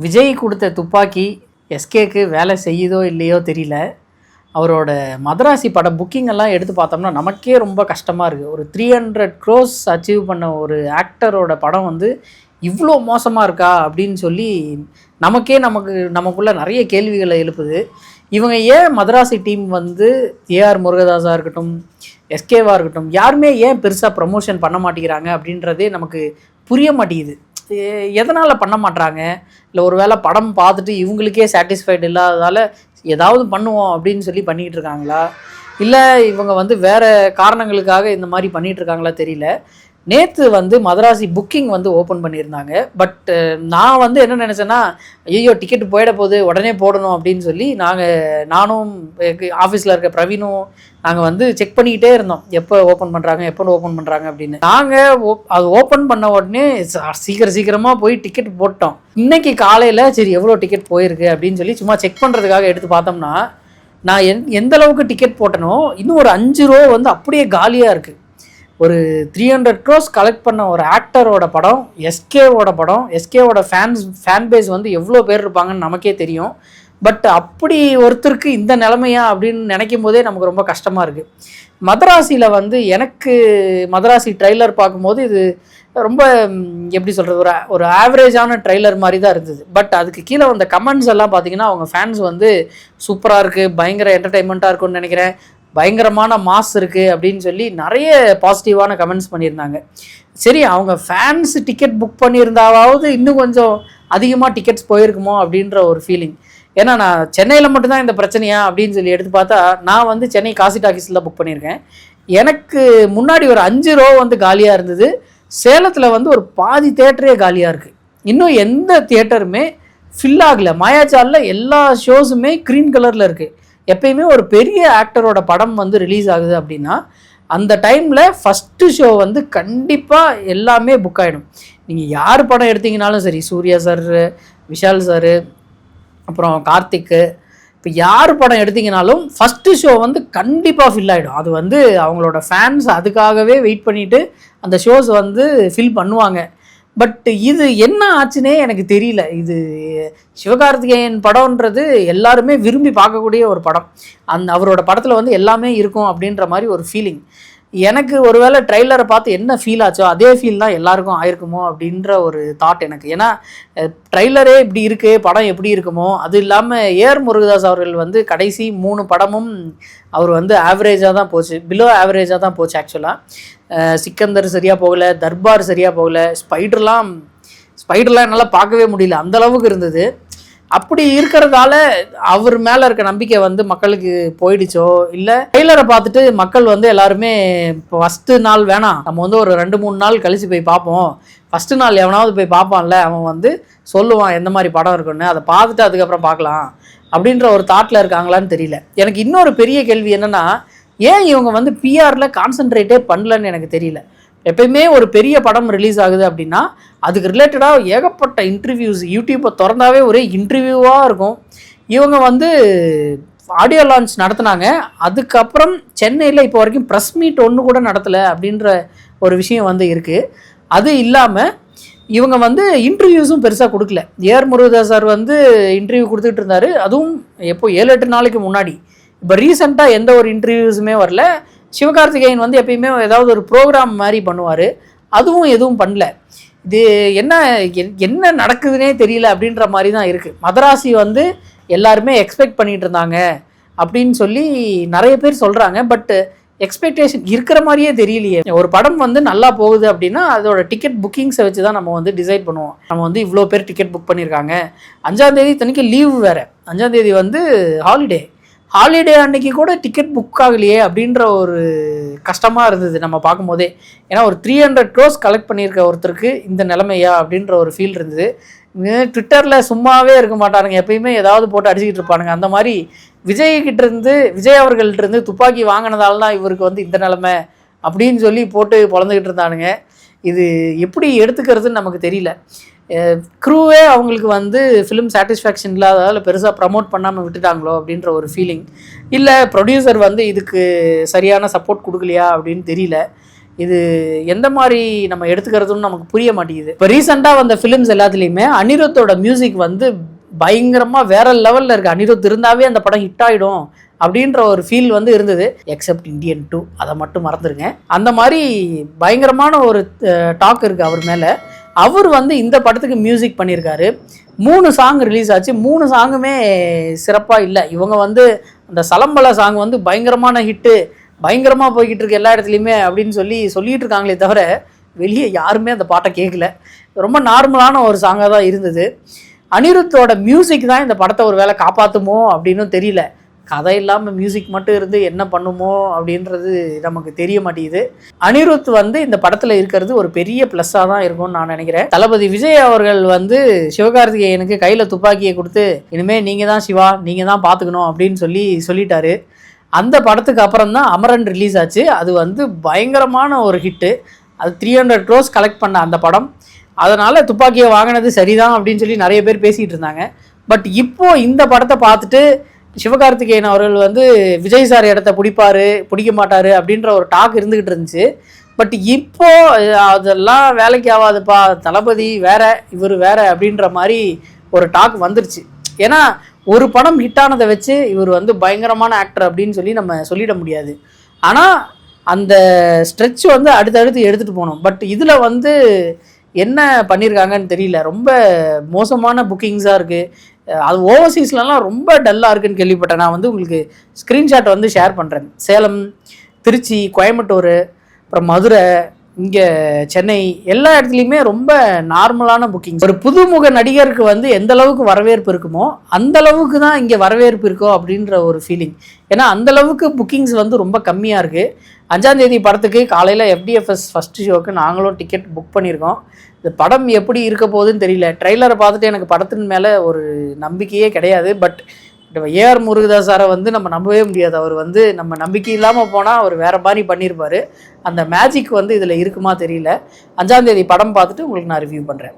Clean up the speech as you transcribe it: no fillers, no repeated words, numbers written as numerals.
விஜய் கொடுத்த துப்பாக்கி எஸ்கேக்கு வேலை செய்யுதோ இல்லையோ தெரியல. அவரோட மதராசி படம் புக்கிங் எல்லாம் எடுத்து பார்த்தோம்னா நமக்கே ரொம்ப கஷ்டமாக இருக்குது. ஒரு 300 crores அச்சீவ் பண்ண ஒரு ஆக்டரோட படம் வந்து இவ்வளோ மோசமாக இருக்கா அப்படின்னு சொல்லி நமக்குள்ளே நிறைய கேள்விகளை எழுப்புது. இவங்க ஏன் மதராசி டீம் வந்து ஏஆர் முருகதாஸாக இருக்கட்டும், எஸ்கேவாக இருக்கட்டும், யாருமே ஏன் பெருசாக ப்ரமோஷன் பண்ண மாட்டேங்கிறாங்க அப்படின்றதே நமக்கு புரிய மாட்டேங்குது. எதனால் பண்ண மாட்றாங்க? இல்லை ஒரு வேளை படம் பார்த்துட்டு இவங்களுக்கே சாட்டிஸ்ஃபைடு இல்லாததால் ஏதாவது பண்ணுவோம் அப்படின்னு சொல்லி பண்ணிகிட்டு இருக்காங்களா, இல்லை இவங்க வந்து வேறு காரணங்களுக்காக இந்த மாதிரி பண்ணிகிட்ருக்காங்களா தெரியல. நேற்று வந்து மதராசி புக்கிங் வந்து ஓப்பன் பண்ணியிருந்தாங்க. பட் நான் வந்து என்ன நினச்சேன்னா, ஐயோ டிக்கெட் போயிட போகுது உடனே போடணும் அப்படின்னு சொல்லி நானும் ஆஃபீஸில் இருக்க பிரவீனும் நாங்கள் வந்து செக் பண்ணிக்கிட்டே இருந்தோம், எப்போ ஓப்பன் பண்ணுறாங்க அப்படின்னு. நாங்கள் அது ஓப்பன் பண்ண உடனே சீக்கிரமாக போய் டிக்கெட் போட்டோம். இன்றைக்கி காலையில் சரி எவ்வளோ டிக்கெட் போயிருக்கு அப்படின்னு சொல்லி சும்மா செக் பண்ணுறதுக்காக எடுத்து பார்த்தோம்னா, நான் எந்த அளவுக்கு டிக்கெட் போட்டனோ இன்னும் ஒரு 5 row வந்து அப்படியே காலியாக இருக்குது. ஒரு 300 crores கலெக்ட் பண்ண ஒரு ஆக்டரோட படம், எஸ்கேவோட ஃபேன் பேஸ் வந்து எவ்வளோ பேர் இருப்பாங்கன்னு நமக்கே தெரியும். பட் அப்படி ஒருத்தருக்கு இந்த நிலைமையா அப்படின்னு நினைக்கும் போதே நமக்கு ரொம்ப கஷ்டமாக இருக்குது. மதராசியில் வந்து எனக்கு மதராசி ட்ரெய்லர் பார்க்கும்போது இது ரொம்ப எப்படி சொல்கிறது, ஒரு ஆவரேஜான ட்ரெய்லர் மாதிரி தான் இருந்தது. பட் அதுக்கு கீழே வந்த கமெண்ட்ஸ் எல்லாம் பார்த்தீங்கன்னா அவங்க ஃபேன்ஸ் வந்து சூப்பராக இருக்குது, பயங்கர என்டர்டெயின்மெண்ட்டாக இருக்கும்னு நினைக்கிறேன், பயங்கரமான மாஸ் இருக்குது அப்படின்னு சொல்லி நிறைய பாசிட்டிவான கமெண்ட்ஸ் பண்ணியிருந்தாங்க. சரி, அவங்க ஃபேன்ஸ் டிக்கெட் புக் பண்ணியிருந்தாவது இன்னும் கொஞ்சம் அதிகமாக டிக்கெட்ஸ் போயிருக்குமோ அப்படின்ற ஒரு ஃபீலிங். ஏன்னா நான் சென்னையில் மட்டும்தான் இந்த பிரச்சனையா அப்படின்னு சொல்லி எடுத்து பார்த்தா, நான் வந்து சென்னை காசி டாக்கீஸில் புக் பண்ணியிருக்கேன். எனக்கு முன்னாடி ஒரு 5 row வந்து காலியாக இருந்தது. சேலத்தில் வந்து ஒரு பாதி தேட்டரே காலியாக இருக்குது. இன்னும் எந்த தியேட்டருமே ஃபில் ஆகலை. மாயாச்சாலில் எல்லா ஷோஸுமே க்ரீன் கலரில் இருக்குது. எப்பயுமே ஒரு பெரிய ஆக்டரோட படம் வந்து ரிலீஸ் ஆகுது அப்படின்னா அந்த டைமில் ஃபஸ்ட்டு ஷோ வந்து கண்டிப்பாக எல்லாமே புக் ஆகிடும். நீங்கள் யார் படம் எடுத்தீங்கனாலும் சரி, சூர்யா சார், விஷால் சார், அப்புறம் கார்த்திக்கு, இப்போ யார் படம் எடுத்தீங்கனாலும் ஃபஸ்ட்டு ஷோ வந்து கண்டிப்பாக ஃபில் ஆகிடும். அது வந்து அவங்களோட ஃபேன்ஸ் அதுக்காகவே வெயிட் பண்ணிவிட்டு அந்த ஷோஸ் வந்து ஃபில் பண்ணுவாங்க. பட் இது என்ன ஆச்சுன்னே எனக்கு தெரியல. இது சிவகார்த்திகேயன் படம்ன்றது எல்லாருமே விரும்பி பார்க்கக்கூடிய ஒரு படம். அவரோட படத்தில் வந்து எல்லாமே இருக்கும் அப்படின்ற மாதிரி ஒரு ஃபீலிங். எனக்கு ஒருவேளை ட்ரெய்லரை பார்த்து என்ன ஃபீல் ஆச்சோ அதே ஃபீல் தான் எல்லாருக்கும் ஆயிருக்குமோ அப்படின்ற ஒரு தாட் எனக்கு. ஏன்னா ட்ரெய்லரே இப்படி இருக்குது, படம் எப்படி இருக்குமோ. அது இல்லாமல் ஏஆர் முருகதாஸ் அவர்கள் வந்து கடைசி 3 படமும் அவர் வந்து ஆவரேஜாக தான் போச்சு, பிலோ ஆவரேஜாக தான் போச்சு. ஆக்சுவலாக சிக்கந்தர் சரியாக போகலை, தர்பார் சரியாக போகலை, ஸ்பைடர்லாம் என்னால் பார்க்கவே முடியல, அந்தளவுக்கு இருந்தது. அப்படி இருக்கிறதால அவர் மேலே இருக்க நம்பிக்கை வந்து மக்களுக்கு போயிடுச்சோ, இல்லை ட்ரெய்லரை பார்த்துட்டு மக்கள் வந்து எல்லாருமே இப்போ ஃபஸ்ட்டு நாள் வேணாம், நம்ம வந்து ஒரு 2-3 நாள் கழித்து போய் பார்ப்போம், ஃபஸ்ட்டு நாள் எவனாவது போய் பார்ப்பான்ல, அவன் வந்து சொல்லுவான் எந்த மாதிரி படம் இருக்குன்னு, அதை பார்த்துட்டு அதுக்கப்புறம் பார்க்கலாம் அப்படின்ற ஒரு தாட்டில் இருக்காங்களான்னு தெரியல. எனக்கு இன்னொரு பெரிய கேள்வி என்னென்னா, ஏன் இவங்க வந்து பிஆரில் கான்சன்ட்ரேட்டே பண்ணலன்னு எனக்கு தெரியல. எப்பயுமே ஒரு பெரிய படம் ரிலீஸ் ஆகுது அப்படின்னா அதுக்கு ரிலேட்டடாக ஏகப்பட்ட இன்டர்வியூஸ், யூடியூப்பை திறந்தாவே ஒரே இன்டர்வியூவாக இருக்கும். இவங்க வந்து ஆடியோ லான்ச் நடத்தினாங்க, அதுக்கப்புறம் சென்னையில் இப்போ வரைக்கும் ப்ரெஸ் மீட் ஒன்று கூட நடத்தலை அப்படின்ற ஒரு விஷயம் வந்து இருக்குது. அது இல்லாமல் இவங்க வந்து இன்டர்வியூஸும் பெருசாக கொடுக்கல. ஏஆர் முருகதாஸ் சார் வந்து இன்டர்வியூ கொடுத்துட்டு இருந்தார், அதுவும் எப்போ 7-8 நாளைக்கு முன்னாடி. இப்போ ரீசெண்டாக எந்த ஒரு இன்டர்வியூஸுமே வரல. சிவகார்த்திகேயன் வந்து எப்பயுமே ஏதாவது ஒரு ப்ரோக்ராம் மாதிரி பண்ணுவார், அதுவும் எதுவும் பண்ணல. இது என்ன நடக்குதுன்னே தெரியல அப்படின்ற மாதிரி தான் இருக்குது. மதராசி வந்து எல்லாருமே எக்ஸ்பெக்ட் பண்ணிகிட்டு இருந்தாங்க அப்படின்னு சொல்லி நிறைய பேர் சொல்கிறாங்க. பட் எக்ஸ்பெக்டேஷன் இருக்கிற மாதிரியே தெரியலையே. ஒரு படம் வந்து நல்லா போகுது அப்படின்னா அதோட டிக்கெட் புக்கிங்ஸை வச்சு தான் நம்ம வந்து டிசைட் பண்ணுவோம். நம்ம வந்து இவ்வளோ பேர் டிக்கெட் புக் பண்ணியிருக்காங்க, 5ஆம் தேதி தனிக்கு லீவு வேறு, 5ஆம் தேதி வந்து ஹாலிடே அன்னைக்கு கூட டிக்கெட் புக் ஆகலையே அப்படின்ற ஒரு கஷ்டமாக இருந்தது நம்ம பார்க்கும்போதே. ஏன்னா ஒரு 300 crores கலெக்ட் பண்ணியிருக்க ஒருத்தருக்கு இந்த நிலைமையா அப்படின்ற ஒரு ஃபீல் இருந்தது. ட்விட்டரில் சும்மாவே இருக்க மாட்டானுங்க, எப்பயுமே ஏதாவது போட்டு அடிச்சுக்கிட்டு இருப்பானுங்க. அந்த மாதிரி விஜய் அவர்கள்ட்டிருந்து துப்பாக்கி வாங்கினதால தான் இவருக்கு வந்து இந்த நிலைமை அப்படின்னு சொல்லி போட்டு பொழந்துக்கிட்டு இருந்தானுங்க. இது எப்படி எடுத்துக்கிறதுன்னு நமக்கு தெரியல. க்ரூவே அவங்களுக்கு வந்து ஃபிலிம் சாட்டிஸ்ஃபேக்ஷன் இல்லாததால் பெருசாக ப்ரமோட் பண்ணாமல் விட்டுட்டாங்களோ அப்படின்ற ஒரு ஃபீலிங். இல்லை ப்ரொடியூசர் வந்து இதுக்கு சரியான சப்போர்ட் கொடுக்கலையா அப்படின்னு தெரியல. இது எந்த மாதிரி நம்ம எடுத்துக்கிறதுன்னு நமக்கு புரிய மாட்டேங்குது. இப்போ ரீசெண்டாக வந்த ஃபிலிம்ஸ் எல்லாத்துலேயுமே அனிருத்தோட மியூசிக் வந்து பயங்கரமாக வேற லெவலில் இருக்குது. அனிருத் இருந்தாவே அந்த படம் ஹிட் ஆகிடும் அப்படின்ற ஒரு ஃபீல் வந்து இருந்தது. எக்ஸப்ட் இந்தியன் 2, அதை மட்டும் மறந்துடுங்க. அந்த மாதிரி பயங்கரமான ஒரு டாக் இருக்குது அவர் மேலே. அவர் வந்து இந்த படத்துக்கு மியூசிக் பண்ணியிருக்காரு. 3 சாங் ரிலீஸ் ஆச்சு. 3 சாங்குமே சிறப்பாக இல்லை. இவங்க வந்து அந்த சலம்பல சாங் வந்து பயங்கரமான ஹிட்டு, பயங்கரமாக போய்கிட்டு இருக்கு எல்லா இடத்துலையுமே அப்படின்னு சொல்லிட்டு இருக்காங்களே தவிர வெளியே யாருமே அந்த பாட்டை கேட்கல. ரொம்ப நார்மலான ஒரு சாங்காக தான் இருந்தது. அனிருத்தோட மியூசிக் தான் இந்த படத்தை ஒரு வேளை காப்பாற்றுமோ அப்படின்னு தெரியல. கதை இல்லாமல் மியூசிக் மட்டும் இருந்து என்ன பண்ணுமோ அப்படின்றது நமக்கு தெரிய மாட்டேங்குது. அனிருத் வந்து இந்த படத்தில் இருக்கிறது ஒரு பெரிய ப்ளஸ்ஸாக தான் இருக்கும்னு நான் நினைக்கிறேன். தளபதி விஜய் அவர்கள் வந்து சிவகார்த்திகேயனுக்கு கையில் துப்பாக்கியை கொடுத்து இனிமேல் நீங்கள் தான் சிவா, நீங்கள் தான் பார்த்துக்கணும் அப்படின்னு சொல்லிட்டாரு. அந்த படத்துக்கு அப்புறம் தான் அமரன் ரிலீஸ் ஆச்சு. அது வந்து பயங்கரமான ஒரு ஹிட்டு. அது 300 crores கலெக்ட் பண்ண அந்த படம். அதனால் துப்பாக்கியை வாங்கினது சரிதான் அப்படின்னு சொல்லி நிறைய பேர் பேசிகிட்டு இருந்தாங்க. பட் இப்போது இந்த படத்தை பார்த்துட்டு சிவகார்த்திகேயன் அவர்கள் வந்து விஜய் சார் இடத்த பிடிக்க மாட்டார் அப்படின்ற ஒரு டாக் இருந்துக்கிட்டு இருந்துச்சு. பட் இப்போ அதெல்லாம் வேலைக்கு ஆகாதுப்பா, தளபதி வேற இவர் வேற அப்படின்ற மாதிரி ஒரு டாக் வந்துருச்சு. ஏன்னா ஒரு படம் ஹிட்டானதை வச்சு இவர் வந்து பயங்கரமான ஆக்டர் அப்படின்னு சொல்லி நம்ம சொல்லிட முடியாது. ஆனால் அந்த ஸ்ட்ரெச் வந்து அடுத்தடுத்து எடுத்துகிட்டு போகணும். பட் இதில் வந்து என்ன பண்ணியிருக்காங்கன்னு தெரியல. ரொம்ப மோசமான புக்கிங்ஸாக இருக்குது. அது ஓவர்சீஸ்லலாம் ரொம்ப டல்லாக இருக்குதுன்னு கேள்விப்பட்டேன். நான் வந்து உங்களுக்கு ஸ்க்ரீன்ஷாட் வந்து ஷேர் பண்ணுறேன். சேலம், திருச்சி, கோயம்புத்தூர், அப்புறம் மதுரை, இங்கே சென்னை, எல்லா இடத்துலையுமே ரொம்ப நார்மலான புக்கிங். ஒரு புதுமுக நடிகருக்கு வந்து எந்த அளவுக்கு வரவேற்பு இருக்குமோ அந்த அளவுக்கு தான் இங்கே வரவேற்பு இருக்கோ அப்படின்ற ஒரு ஃபீலிங். ஏன்னா அந்தளவுக்கு புக்கிங்ஸ் வந்து ரொம்ப கம்மியாக இருக்குது. 5ஆம் தேதி படத்துக்கு காலையில் FDFS ஃபஸ்ட்டு ஷோக்கு நாங்களும் டிக்கெட் புக் பண்ணியிருக்கோம். இந்த படம் எப்படி இருக்க போகுதுன்னு தெரியல. ட்ரெய்லரை பார்த்துட்டு எனக்கு படத்தின் மேலே ஒரு நம்பிக்கையே கிடையாது. பட் AR முருகதாஸ் சாரை வந்து நம்ம நம்பவே முடியாது. அவர் வந்து நம்ம நம்பிக்கை இல்லாமல் போனால் அவர் வேறு மாதிரி பண்ணியிருப்பார். அந்த மேஜிக் வந்து இதில் இருக்குமா தெரியல. 5ஆம் தேதி படம் பார்த்துட்டு உங்களுக்கு நான் ரிவ்யூ பண்ணுறேன்.